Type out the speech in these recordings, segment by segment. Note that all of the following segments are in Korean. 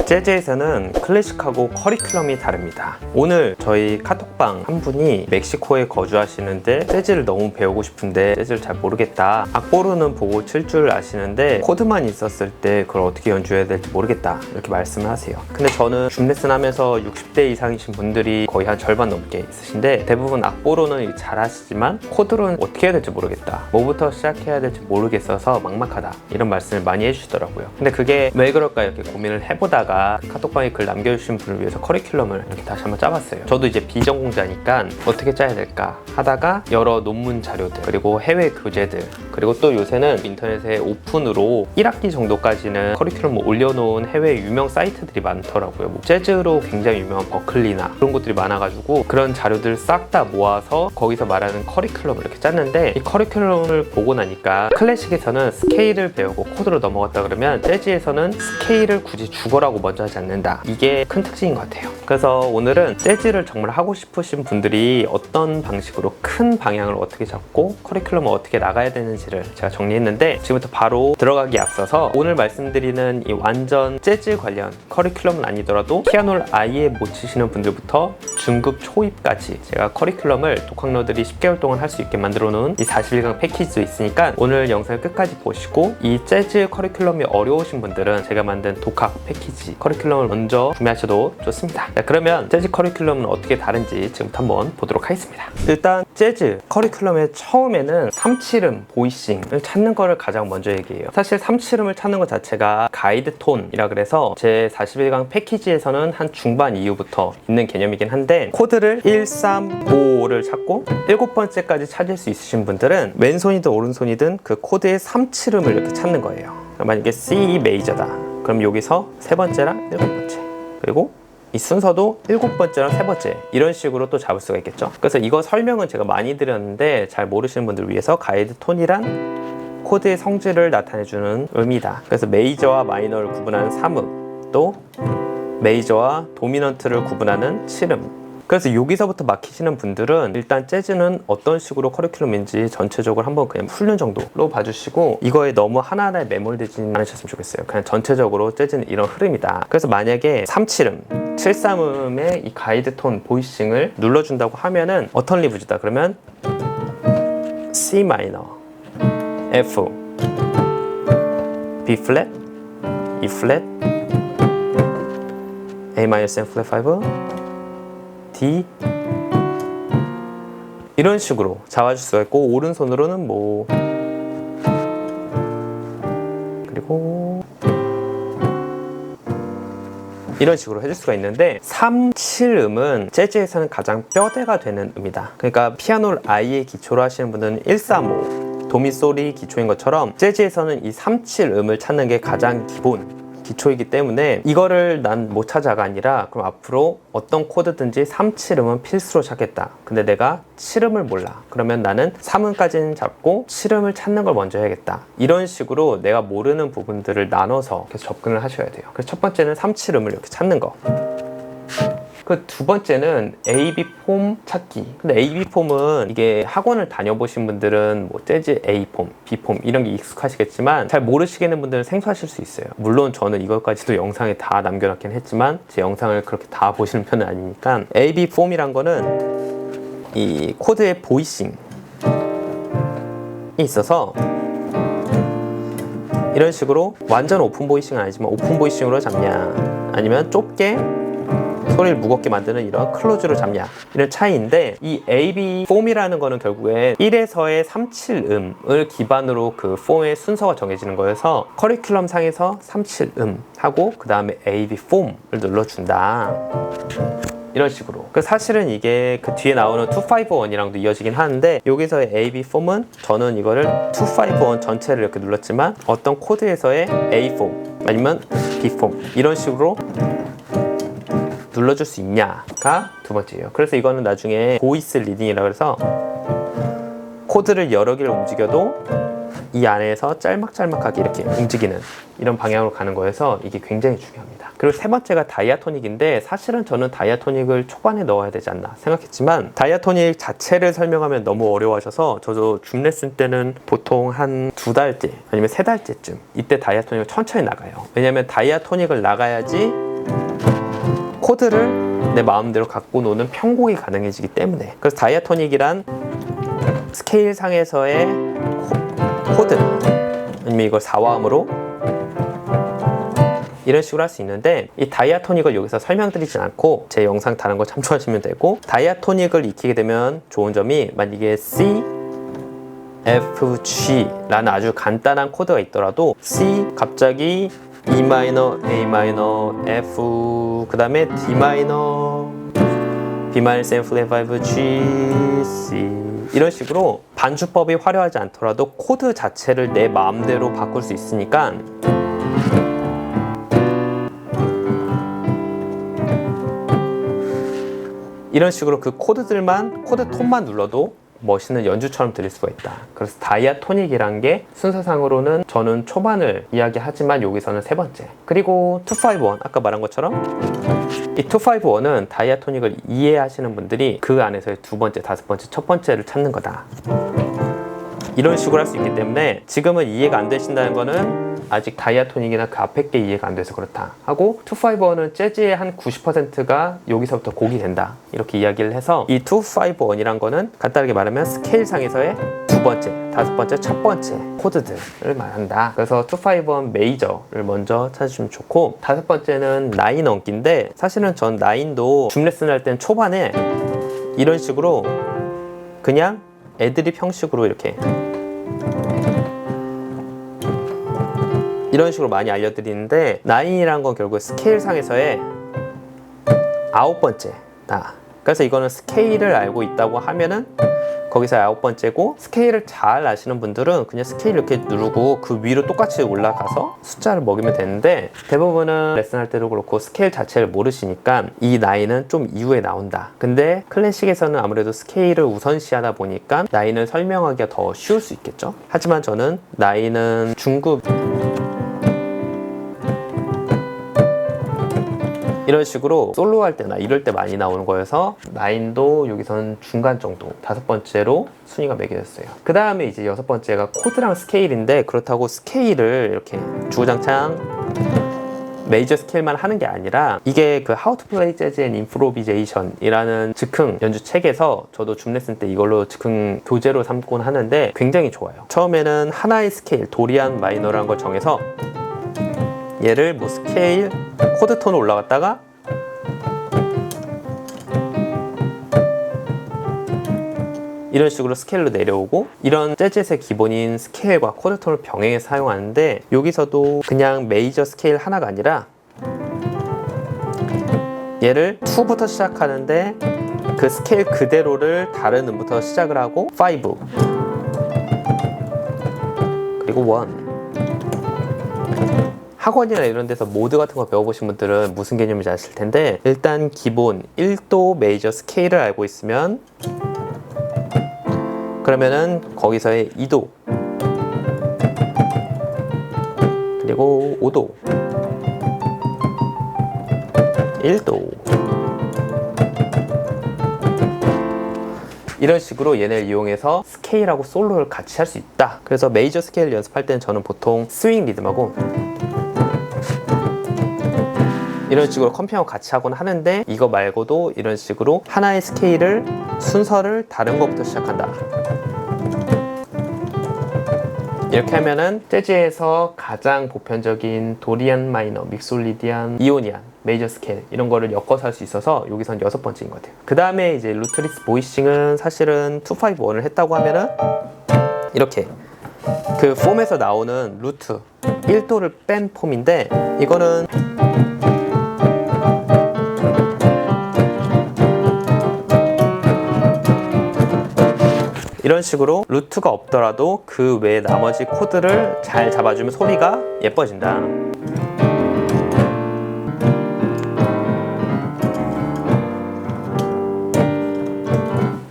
재즈에서는 클래식하고 커리큘럼이 다릅니다. 오늘 저희 카톡방 한 분이 멕시코에 거주하시는데 재즈를 너무 배우고 싶은데 재즈를 잘 모르겠다. 악보로는 보고 칠 줄 아시는데 코드만 있었을 때 그걸 어떻게 연주해야 될지 모르겠다. 이렇게 말씀을 하세요. 근데 저는 줌 레슨 하면서 60대 이상이신 분들이 거의 한 절반 넘게 있으신데 대부분 악보로는 잘 하시지만 코드로는 어떻게 해야 될지 모르겠다. 뭐부터 시작해야 될지 모르겠어서 막막하다. 이런 말씀을 많이 해주시더라고요. 근데 그게 왜 그럴까 이렇게 고민을 해보다가 카톡방에 글 남겨주신 분을 위해서 커리큘럼을 이렇게 다시 한번 짜봤어요. 저도 이제 비전공자니까 어떻게 짜야 될까 하다가 여러 논문 자료들 그리고 해외 교재들 그리고 또 요새는 인터넷에 오픈으로 1학기 정도까지는 커리큘럼을 올려놓은 해외 유명 사이트들이 많더라고요. 뭐 재즈로 굉장히 유명한 버클리나 그런 곳들이 많아가지고 그런 자료들을 싹 다 모아서 거기서 말하는 커리큘럼을 이렇게 짰는데 이 커리큘럼을 보고 나니까 클래식에서는 스케일을 배우고 코드로 넘어갔다 그러면 재즈에서는 스케일을 굳이 죽어라고 먼저 하지 않는다. 이게 큰 특징인 것 같아요. 그래서 오늘은 재즈를 정말 하고 싶으신 분들이 어떤 방식으로 큰 방향을 어떻게 잡고 커리큘럼을 어떻게 나가야 되는지를 제가 정리했는데 지금부터 바로 들어가기에 앞서서 오늘 말씀드리는 이 완전 재즈 관련 커리큘럼은 아니더라도 피아노를 아예 못 치시는 분들부터 중급 초입까지 제가 커리큘럼을 독학러들이 10개월 동안 할 수 있게 만들어 놓은 이 41강 패키지도 있으니까 오늘 영상을 끝까지 보시고 이 재즈 커리큘럼이 어려우신 분들은 제가 만든 독학 패키지 커리큘럼을 먼저 구매하셔도 좋습니다. 자, 그러면 재즈 커리큘럼은 어떻게 다른지 지금부터 한번 보도록 하겠습니다. 일단 재즈 커리큘럼의 처음에는 3칠음 보이싱을 찾는 거를 가장 먼저 얘기해요. 사실 3칠음을 찾는 것 자체가 가이드 톤이라 그래서 제 41강 패키지에서는 한 중반 이후부터 있는 개념이긴 한데 코드를 1, 3, 5를 찾고 7번째까지 찾을 수 있으신 분들은 왼손이든 오른손이든 그 코드의 3칠음을 이렇게 찾는 거예요. 만약에 C 메이저다. 그럼 여기서 세 번째랑 7번째 그리고 이 순서도 7번째랑 3번째 이런 식으로 또 잡을 수가 있겠죠. 그래서 이거 설명은 제가 많이 드렸는데 잘 모르시는 분들을 위해서 가이드 톤이란 코드의 성질을 나타내주는 의미다. 그래서 메이저와 마이너를 구분하는 3음 또 메이저와 도미넌트를 구분하는 7음 그래서 여기서부터 막히시는 분들은 일단 재즈는 어떤 식으로 커리큘럼인지 전체적으로 한번 그냥 훈련 정도로 봐주시고 이거에 너무 하나하나에 매몰되지는 않으셨으면 좋겠어요. 그냥 전체적으로 재즈는 이런 흐름이다. 그래서 만약에 3칠음, 7삼음의 이 가이드 톤 보이싱을 눌러준다고 하면은 어떤 리브즈다 그러면 C 마이너, F, B 플랫, E 플랫, A 마이너 7 플랫 5 D 이런 식으로 잡아줄 수가 있고 오른손으로는 뭐 그리고 이런 식으로 해줄 수가 있는데 3, 7음은 재즈에서는 가장 뼈대가 되는 음이다. 그러니까 피아노를 아예 기초로 하시는 분들은 1, 3, 5 도미솔이 기초인 것처럼 재즈에서는 이 3, 7음을 찾는 게 가장 기초이기 때문에 이거를 난 못 찾아가 아니라 그럼 앞으로 어떤 코드든지 3, 7음은 필수로 찾겠다. 근데 내가 7음을 몰라. 그러면 나는 3음까지는 잡고 7음을 찾는 걸 먼저 해야겠다. 이런 식으로 내가 모르는 부분들을 나눠서 계속 접근을 하셔야 돼요. 그래서 첫 번째는 3, 7음을 이렇게 찾는 거. 그 두 번째는 AB 폼 찾기. 근데 AB 폼은 이게 학원을 다녀보신 분들은 뭐 재즈 A 폼, B 폼 이런 게 익숙하시겠지만 잘 모르시겠는 분들은 생소하실 수 있어요. 물론 저는 이것까지도 영상에 다 남겨놨긴 했지만 제 영상을 그렇게 다 보시는 편은 아니니까 AB 폼이란 거는 이 코드의 보이싱이 있어서 이런 식으로 완전 오픈 보이싱은 아니지만 오픈 보이싱으로 잡냐 아니면 좁게 소리를 무겁게 만드는 이런 클로즈로 잡냐 이런 차이인데 이 AB 폼이라는 거는 결국에 1에서의 3, 7음을 기반으로 그 폼의 순서가 정해지는 거여서 커리큘럼 상에서 3, 7음 하고 그 다음에 AB 폼을 눌러준다 이런 식으로. 그 사실은 이게 그 뒤에 나오는 251이랑도 이어지긴 하는데 여기서의 AB 폼은 저는 이거를 251 전체를 이렇게 눌렀지만 어떤 코드에서의 A 폼 아니면 B 폼 이런 식으로 눌러줄 수 있냐가 두 번째예요. 그래서 이거는 나중에 보이스 리딩이라고 해서 코드를 여러 개를 움직여도 이 안에서 짤막짤막하게 이렇게 움직이는 이런 방향으로 가는 거여서 이게 굉장히 중요합니다. 그리고 세 번째가 다이아토닉인데 사실은 저는 다이아토닉을 초반에 넣어야 되지 않나 생각했지만 다이아토닉 자체를 설명하면 너무 어려워하셔서 저도 줌 레슨 때는 보통 한 2달째 아니면 3달째쯤 이때 다이아토닉을 천천히 나가요. 왜냐면 다이아토닉을 나가야지 코드를 내 마음대로 갖고 노는 편곡이 가능해지기 때문에. 그래서 다이아토닉이란 스케일 상에서의 코드, 아니면 이걸 4화음으로 이런 식으로 할 수 있는데, 이 다이아토닉을 여기서 설명드리진 않고 제 영상 다른 거 참조하시면 되고, 다이아토닉을 익히게 되면 좋은 점이, 만약에 C, F, G 라는 아주 간단한 코드가 있더라도 C 갑자기 E 마이너, A 마이너, F, 그 다음에 D 마이너, B 마이너 7, 플랫 5, G, C 이런 식으로 반주법이 화려하지 않더라도 코드 자체를 내 마음대로 바꿀 수 있으니까 이런 식으로 그 코드들만, 코드 톤만 눌러도 멋있는 연주처럼 들릴 수가 있다. 그래서 다이아토닉이란 게 순서상으로는 저는 초반을 이야기하지만 여기서는 세 번째. 그리고 251, 아까 말한 것처럼 이 251은 다이아토닉을 이해하시는 분들이 그 안에서의 두 번째, 다섯 번째, 첫 번째를 찾는 거다. 이런 식으로 할 수 있기 때문에 지금은 이해가 안 되신다는 거는 아직 다이아토닉이나 그 앞에 게 이해가 안 돼서 그렇다 하고, 251은 재즈의 한 90%가 여기서부터 곡이 된다, 이렇게 이야기를 해서 이 251이란 거는 간단하게 말하면 스케일상에서의 두 번째, 다섯 번째, 첫 번째 코드들을 말한다. 그래서 251 메이저를 먼저 찾으시면 좋고, 다섯 번째는 9 언기인데, 사실은 전 9도 줌 레슨 할 땐 초반에 이런 식으로 그냥 애드립 형식으로 이렇게 이런 식으로 많이 알려드리는데, 9이란 건 결국 스케일상에서의 아홉 번째다. 그래서 이거는 스케일을 알고 있다고 하면은 거기서 아홉 번째고, 스케일을 잘 아시는 분들은 그냥 스케일 이렇게 누르고 그 위로 똑같이 올라가서 숫자를 먹이면 되는데, 대부분은 레슨할 때도 그렇고 스케일 자체를 모르시니까 이 9은 좀 이후에 나온다. 근데 클래식에서는 아무래도 스케일을 우선시하다 보니까 9을 설명하기가 더 쉬울 수 있겠죠. 하지만 저는 9은 중급 이런 식으로 솔로 할 때나 이럴 때 많이 나오는 거여서 9도 여기서는 중간 정도, 다섯 번째로 순위가 매겨졌어요. 그 다음에 이제 여섯 번째가 코드랑 스케일인데, 그렇다고 스케일을 이렇게 주구장창 메이저 스케일만 하는 게 아니라, 이게 그 How to Play Jazz and Improvisation 이라는 즉흥 연주 책에서 저도 줌 레슨 때 이걸로 즉흥 교재로 삼곤 하는데 굉장히 좋아요. 처음에는 하나의 스케일, 도리안 마이너라는 걸 정해서 얘를 뭐 스케일 코드 톤으로 올라갔다가 이런 식으로 스케일로 내려오고, 이런 재즈의 기본인 스케일과 코드 톤을 병행해서 사용하는데, 여기서도 그냥 메이저 스케일 하나가 아니라 얘를 2부터 시작하는데 그 스케일 그대로를 다른 음부터 시작을 하고 5 그리고 1. 학원이나 이런 데서 모드 같은 거 배워보신 분들은 무슨 개념인지 아실 텐데, 일단 기본 1도 메이저 스케일을 알고 있으면, 그러면은 거기서의 2도 그리고 5도 1도 이런 식으로 얘네를 이용해서 스케일하고 솔로를 같이 할 수 있다. 그래서 메이저 스케일 연습할 때는 저는 보통 스윙 리듬하고 이런 식으로 컴핑하고 같이 하곤 하는데, 이거 말고도 이런 식으로 하나의 스케일을 순서를 다른 것부터 시작한다. 이렇게 하면은 재즈에서 가장 보편적인 도리안 마이너, 믹솔리디안, 이오니안, 메이저 스케일 이런 거를 엮어서 할 수 있어서 여기선 여섯 번째인 것 같아요. 그 다음에 이제 루트리스 보이싱은 사실은 251을 했다고 하면은 이렇게 그 폼에서 나오는 루트 1도를 뺀 폼인데, 이거는 이런 식으로 루트가 없더라도 그 외에 나머지 코드를 잘 잡아주면 소리가 예뻐진다.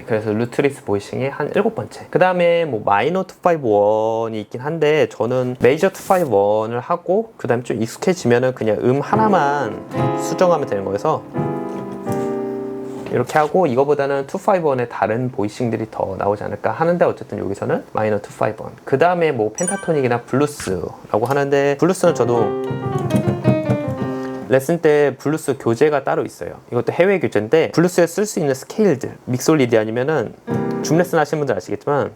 그래서 루트리스 보이싱이 한 7번째. 그 다음에 뭐 마이너 251이 있긴 한데, 저는 메이저 251을 하고 그 다음에 좀 익숙해지면은 그냥 하나만 수정하면 되는 거여서 이렇게 하고, 이거보다는 251의 다른 보이싱들이 더 나오지 않을까 하는데, 어쨌든 여기서는 마이너 251. 그 다음에 뭐 펜타토닉이나 블루스라고 하는데, 블루스는 저도 레슨 때 블루스 교재가 따로 있어요. 이것도 해외 교재인데 블루스에 쓸 수 있는 스케일들, 믹솔리디 아니면은 줌 레슨 하시는 분들 아시겠지만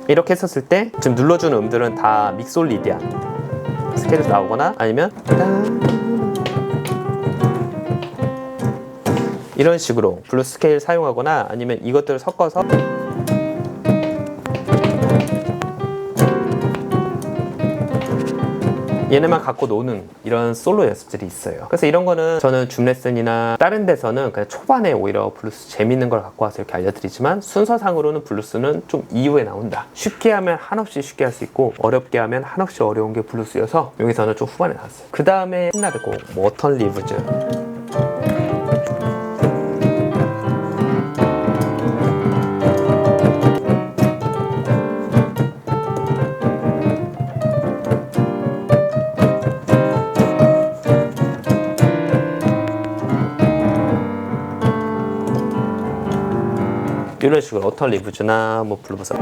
이렇게 했었을 때 지금 눌러주는 음들은 다 믹솔리디안 스케일에서 나오거나 아니면 이런 식으로 블루스 스케일 사용하거나 아니면 이것들을 섞어서 얘네만 갖고 노는 이런 솔로 연습들이 있어요. 그래서 이런 거는 저는 줌 레슨이나 다른 데서는 그냥 초반에 오히려 블루스 재밌는 걸 갖고 와서 이렇게 알려드리지만 순서상으로는 블루스는 좀 이후에 나온다. 쉽게 하면 한없이 쉽게 할 수 있고 어렵게 하면 한없이 어려운 게 블루스여서 여기서는 좀 후반에 나왔어요. 그 다음에 신나는 곡 워턴 리브즈. 이런 식으로 워턴 리브즈나 뭐 블루버섯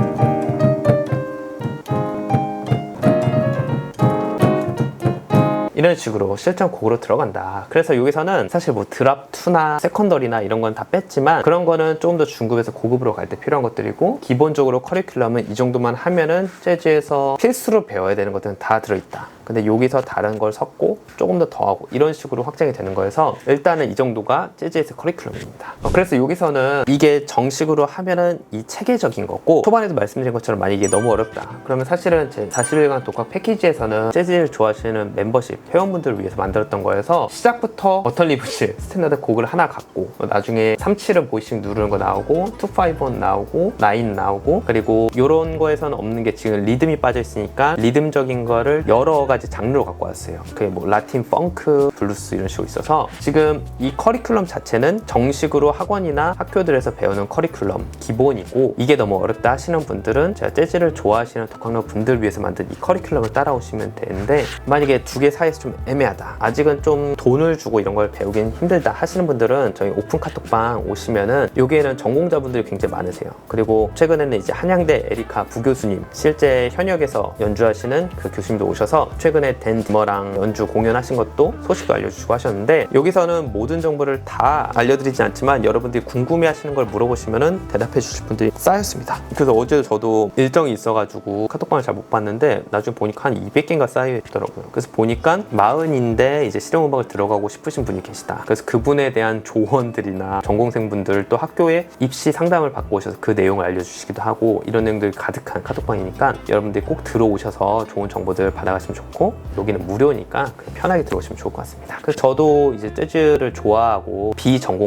이런 식으로 실전 곡으로 들어간다. 그래서 여기서는 사실 뭐 드랍 2나 세컨더리나 이런 건 다 뺐지만 그런 거는 조금 더 중급에서 고급으로 갈 때 필요한 것들이고 기본적으로 커리큘럼은 이 정도만 하면은 재즈에서 필수로 배워야 되는 것들은 다 들어있다. 근데 여기서 다른 걸 섞고 조금 더 더하고 이런 식으로 확장이 되는 거여서 일단은 이 정도가 재즈에서 커리큘럼입니다. 그래서 여기서는 이게 정식으로 하면은 이 체계적인 거고 초반에도 말씀드린 것처럼 만약에 이게 너무 어렵다 그러면 사실은 제 41강 독학 패키지에서는 재즈를 좋아하시는 멤버십 회원분들을 위해서 만들었던 거여서 시작부터 워턴 리브즈 스탠다드 곡을 하나 갖고 나중에 37은 보이싱 누르는 거 나오고 251 나오고 9 나오고 그리고 이런 거에서는 없는 게 지금 리듬이 빠져 있으니까 리듬적인 거를 여러 가지 장르로 갖고 왔어요. 그게 뭐 라틴, 펑크, 블루스 이런 식으로 있어서 지금 이 커리큘럼 자체는 정식으로 학원이나 학교들에서 배우는 커리큘럼 기본이고 이게 너무 어렵다 하시는 분들은 제가 재즈를 좋아하시는 독학로 분들 위해서 만든 이 커리큘럼을 따라오시면 되는데 만약에 두 개 사이에서 좀 애매하다 아직은 좀 돈을 주고 이런 걸 배우긴 힘들다 하시는 분들은 저희 오픈 카톡방 오시면은 여기에는 전공자분들이 굉장히 많으세요. 그리고 최근에는 이제 한양대 에리카 부교수님 실제 현역에서 연주하시는 그 교수님도 오셔서 최근에 댄 디머랑 연주 공연하신 것도 소식도 알려주시고 하셨는데 여기서는 모든 정보를 다 알려드리지 않지만 여러분들이 궁금해하시는 걸 물어보시면은 대답해 주실 분들이 쌓였습니다. 그래서 어제 저도 일정이 있어가지고 카톡방을 잘 못 봤는데 나중에 보니까 한 200개인가 쌓여 있더라고요. 그래서 보니까 40인데 이제 실용음악을 들어가고 싶으신 분이 계시다. 그래서 그분에 대한 조언들이나 전공생분들 또 학교에 입시 상담을 받고 오셔서 그 내용을 알려주시기도 하고 이런 내용들이 가득한 카톡방이니까 여러분들이 꼭 들어오셔서 좋은 정보들 받아가시면 좋고 여기는 무료니까 편하게 들어오시면 좋을 것 같습니다. 그래서 저도 이제 재즈를 좋아하고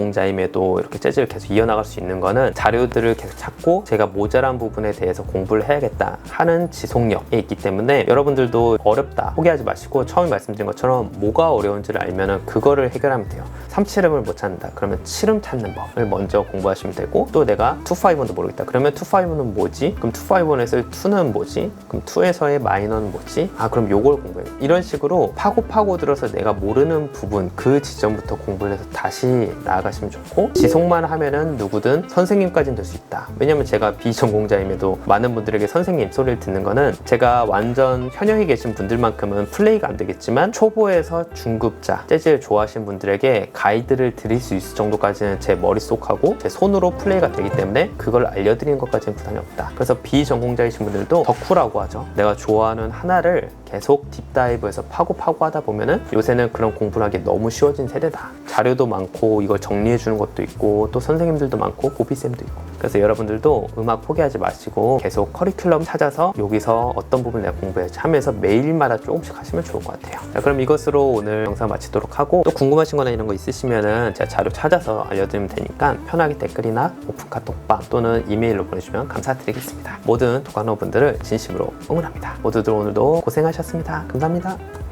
비전공자임에도 이렇게 재즈를 계속 이어나갈 수 있는 거는 자료들을 계속 찾고 제가 모자란 부분에 대해서 공부를 해야겠다 하는 지속력에 있기 때문에 여러분들도 어렵다 포기하지 마시고 처음에 말씀드린 것처럼 뭐가 어려운지를 알면은 그거를 해결하면 돼요. 37음을 못 찾는다 그러면 7음 찾는 법을 먼저 공부하시면 되고 또 내가 251도 모르겠다 그러면 251은 뭐지? 그럼 251에서의 2는 뭐지? 그럼 2에서의 마이너는 뭐지? 아 그럼 요걸 공부해. 이런 식으로 파고 들어서 내가 모르는 부분 그 지점부터 공부를 해서 다시 나아가시면 좋고 지속만 하면은 누구든 선생님까지는 될 수 있다. 왜냐면 제가 비전공자임에도 많은 분들에게 선생님 소리를 듣는 거는 제가 완전 현역에 계신 분들만큼은 플레이가 안 되겠지만 초보에서 중급자 재즈를 좋아하시는 분들에게 가이드를 드릴 수 있을 정도까지는 제 머릿속하고 제 손으로 플레이가 되기 때문에 그걸 알려드리는 것까지는 부담이 없다. 그래서 비전공자이신 분들도 덕후라고 하죠. 내가 좋아하는 하나를 계속 딥다이브해서 파고 하다 보면은 요새는 그런 공부를 하기 너무 쉬워진 세대다. 자료도 많고 이걸 정리해 주는 것도 있고 또 선생님들도 많고 고비쌤도 있고 그래서 여러분들도 음악 포기하지 마시고 계속 커리큘럼 찾아서 여기서 어떤 부분 내가 공부해야지 하면서 매일마다 조금씩 하시면 좋을 것 같아요. 자, 그럼 이것으로 오늘 영상 마치도록 하고 또 궁금하신 거나 이런 거 있으시면은 제가 자료 찾아서 알려드리면 되니까 편하게 댓글이나 오픈 카톡방 또는 이메일로 보내주시면 감사드리겠습니다. 모든 독학로 분들을 진심으로 응원합니다. 모두들 오늘도 고생하셨습니다. 감사합니다.